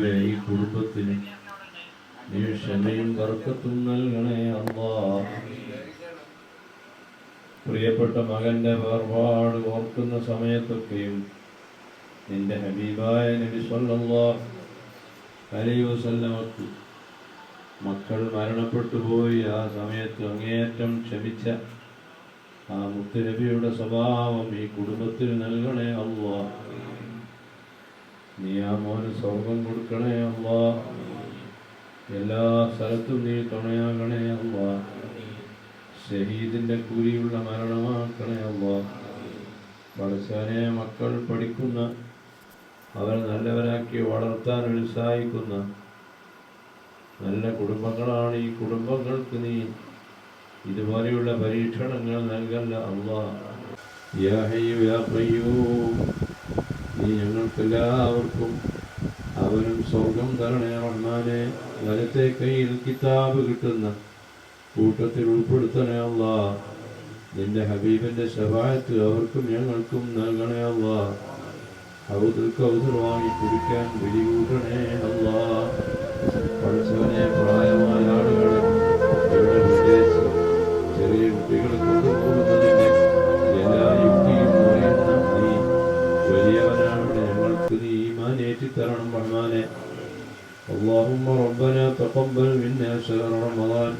അവരുടെ ഈ കുടുംബത്തിന് നീ ക്ഷമയും ബർക്കത്തും നൽകണേ അല്ലാഹ്. പ്രിയപ്പെട്ട മകന്റെ വേർപാട് ഓർക്കുന്ന സമയത്തൊക്കെയും നിന്റെ ഹബീബായ നബി സല്ലല്ലാഹു അലൈഹി വസല്ലമക്ക് മക്കൾ മരണപ്പെട്ടു പോയി ആ സമയത്ത് അങ്ങേയറ്റം ക്ഷമിച്ച ആ മുത്തുനബിയുടെ സ്വഭാവം ഈ കുടുംബത്തിന് നൽകണേ അല്ലാഹ്. നീ ആ മോന് സ്വർഗം കൊടുക്കണേ അല്ലാഹ്. എല്ലാ സ്ഥലത്തും നീ തുണയാകണേ അല്ലാഹ്. ഷഹീദിന്റെ കൂലിയുള്ള മരണമാക്കണേ അല്ലാഹ്. പടച്ചവനെ മക്കൾ പഠിക്കുന്ന അവർ നല്ലവരാക്കി വളർത്താൻ ഉത്സാഹിക്കുന്ന നല്ല കുടുംബങ്ങളാണ് ഈ കുടുംബങ്ങൾക്ക് നീ ഇതുപോലെയുള്ള പരീക്ഷണങ്ങൾ നൽകല്ല അല്ലാഹ്. യാ ഹയ്യു യാ ഖയ്യൂം, നീ ഞങ്ങൾക്കെല്ലാവർക്കും അവനും സ്വർഗം തരണേ റഹ്മാനെ. വലത്തെ കയ്യിൽ കിതാബ് കിട്ടുന്ന കൂട്ടത്തിൽ ഉൾപ്പെടുത്തണേ അല്ലാഹ്. നിന്റെ ഹബീബിന്റെ ശഫാഅത്ത് അവർക്കും ഞങ്ങൾക്കും നൽകണേ അല്ലാഹ്. ഹൗദുൽ കൗസർ വാങ്ങി കുടിക്കാൻ വിളികൂട്ടണേ അല്ലാഹ്. പഠിച്ചവനെ പ്രായമായ ആളുകളെ ഇവിടെ വിദേശിച്ച് ചെറിയ കുട്ടികളെ കൊണ്ടുപോകുന്നതിന്റെ എല്ലാ യുക്തിയും അറിയുന്ന നീ വലിയവനാണ്. ഞങ്ങൾക്ക് നീ ഈമാൻ ഏറ്റിത്തരണം റഹ്മാനെ. اللهم ربنا تقبل منا شهر رمضان